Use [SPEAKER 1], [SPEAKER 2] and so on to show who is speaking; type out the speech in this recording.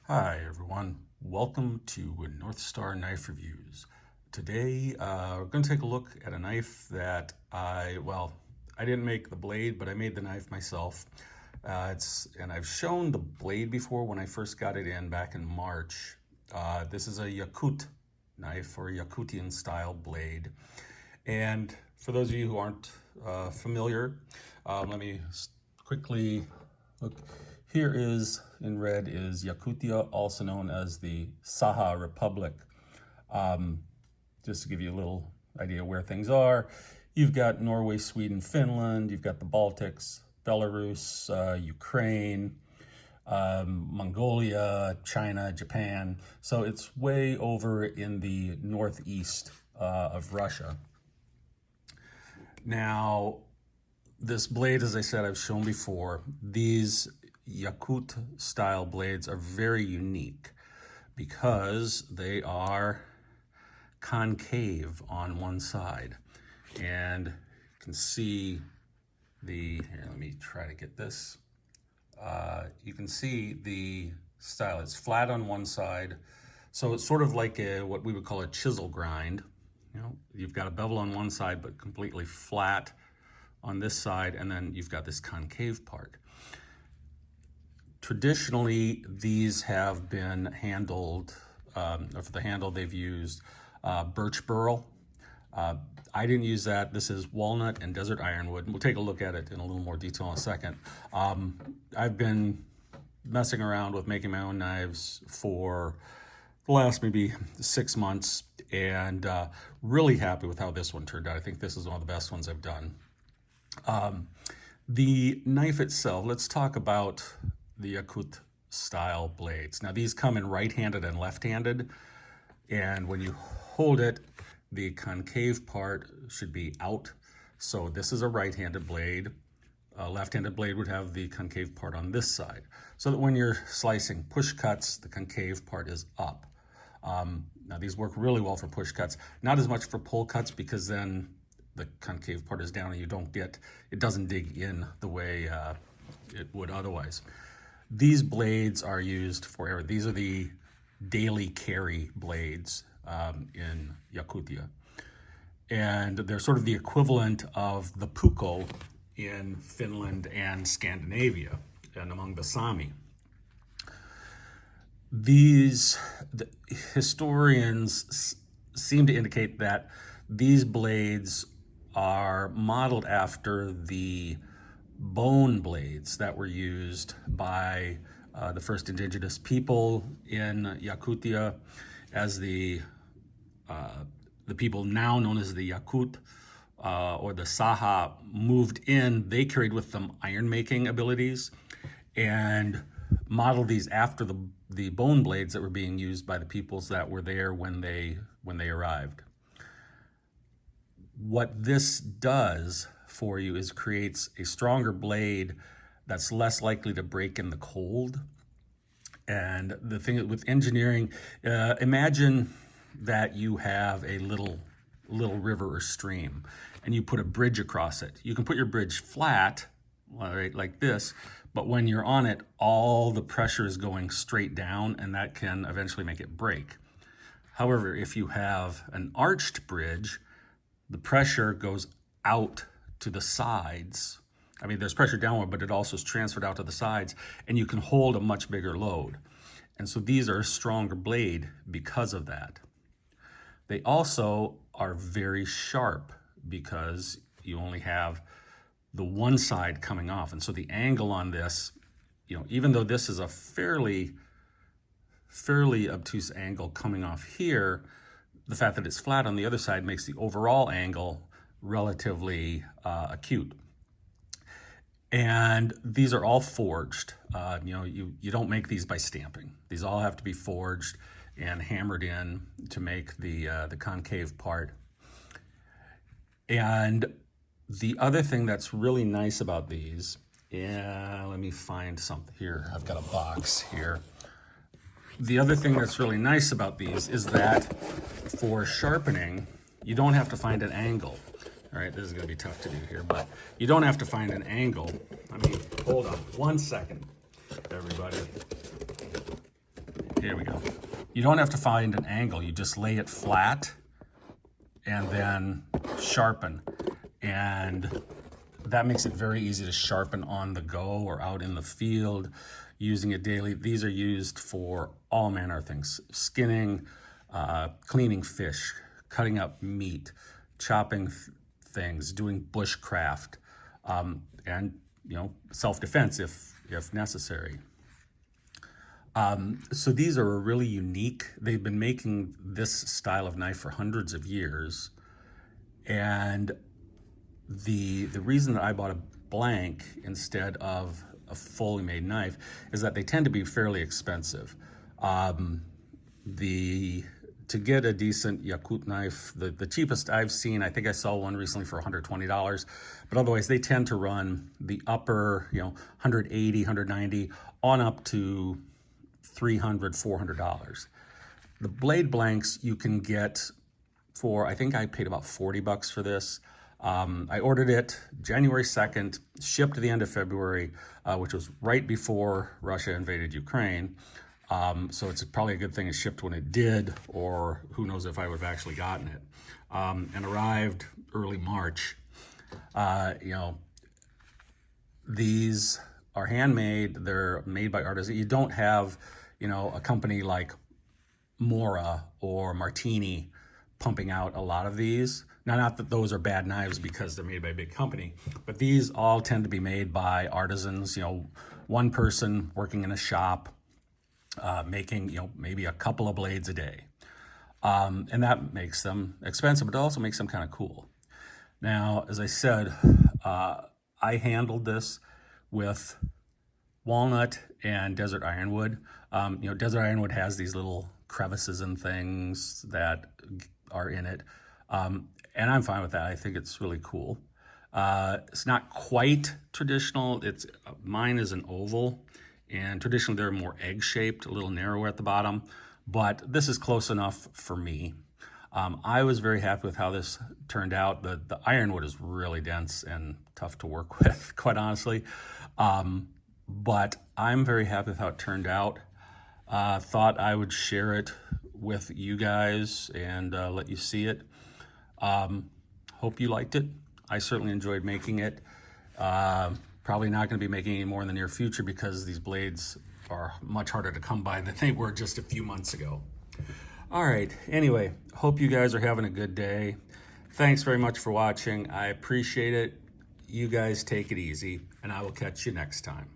[SPEAKER 1] Hi everyone, welcome to North Star Knife Reviews. Today we're going to take a look at a knife that I didn't make the blade, but I made the knife myself. And I've shown the blade before when I first got it in back in March. This is a Yakut knife, or a Yakutian style blade. And for those of you who aren't familiar, let me quickly look. Here is, in red, is Yakutia, also known as the Sakha Republic. Just to give you a little idea where things are, you've got Norway, Sweden, Finland, you've got the Baltics, Belarus, Ukraine, Mongolia, China, Japan. So it's way over in the northeast of Russia. Now, this blade, as I said, I've shown before. These Yakut-style blades are very unique because they are concave on one side. And you can see here, let me try to get this. You can see the style. It's flat on one side. So it's sort of like what we would call a chisel grind. You know, you've got a bevel on one side, but completely flat on this side, and then you've got this concave part. Traditionally, these have been handled, for the handle they've used birch burl. I didn't use that. This is walnut and desert ironwood. We'll take a look at it in a little more detail in a second. I've been messing around with making my own knives for the last maybe 6 months, and really happy with how this one turned out. I think this is one of the best ones I've done. The knife itself, let's talk about the Yakut style blades. Now these come in right-handed and left-handed, and when you hold it, the concave part should be out. So this is a right-handed blade. A left-handed blade would have the concave part on this side, so that when you're slicing push cuts, the concave part is up. Now these work really well for push cuts, not as much for pull cuts, because then the concave part is down and it doesn't dig in the way it would otherwise. These blades are used for these are the daily carry blades in Yakutia. And they're sort of the equivalent of the puukko in Finland and Scandinavia and among the Sami. The historians seem to indicate that these blades are modeled after the bone blades that were used by the first indigenous people in Yakutia, as the people now known as the Yakut or the Sakha moved in. They carried with them iron-making abilities and modeled these after the bone blades that were being used by the peoples that were there when they arrived. What this does for you is creates a stronger blade that's less likely to break in the cold. And the thing with engineering, imagine that you have a little river or stream, and you put a bridge across it. You can put your bridge flat, right, like this, but when you're on it, all the pressure is going straight down, and that can eventually make it break. However, if you have an arched bridge, the pressure goes out to the sides. I mean, there's pressure downward, but it also is transferred out to the sides, and you can hold a much bigger load. And so these are a stronger blade because of that. They also are very sharp because you only have the one side coming off. And so the angle on this, you know, even though this is a fairly obtuse angle coming off here, the fact that it's flat on the other side makes the overall angle relatively acute. And these are all forged. You don't make these by stamping. These all have to be forged and hammered in to make the concave part. And the other thing that's really nice about these, let me find something here. I've got a box here. The other thing that's really nice about these is that for sharpening, you don't have to find an angle. All right, this is gonna be tough to do here, but you don't have to find an angle. I mean, hold on 1 second, everybody. Here we go. You don't have to find an angle. You just lay it flat and then sharpen. And that makes it very easy to sharpen on the go or out in the field using it daily. These are used for all manner of things: skinning, cleaning fish, cutting up meat, chopping things, doing bushcraft, and self-defense if necessary. So these are really unique. They've been making this style of knife for hundreds of years, and the reason that I bought a blank instead of a fully made knife is that they tend to be fairly expensive. To get a decent Yakut knife, the cheapest I've seen, I think I saw one recently for $120, but otherwise they tend to run the upper, 180, 190 on up to $300, $400. The blade blanks you can get for, I think I paid about $40 for this. I ordered it January 2nd, shipped to the end of February, which was right before Russia invaded Ukraine. So it's probably a good thing it shipped when it did, or who knows if I would have actually gotten it. And arrived early March. These are handmade. They're made by artisans. You don't have, a company like Mora or Martini pumping out a lot of these. Now, not that those are bad knives because they're made by a big company, but these all tend to be made by artisans, one person working in a shop, making, maybe a couple of blades a day. And that makes them expensive, but it also makes them kind of cool. Now, as I said, I handled this with walnut and desert ironwood. Desert ironwood has these little crevices and things that are in it. And I'm fine with that. I think it's really cool. It's not quite traditional. Mine is an oval, and traditionally they're more egg-shaped, a little narrower at the bottom, but this is close enough for me. I was very happy with how this turned out. The ironwood is really dense and tough to work with, quite honestly. But I'm very happy with how it turned out. Thought I would share it with you guys and let you see it. Hope you liked it. I certainly enjoyed making it. Probably not going to be making any more in the near future because these blades are much harder to come by than they were just a few months ago. All right, anyway, hope you guys are having a good day. Thanks very much for watching. I appreciate it. You guys take it easy, and I will catch you next time.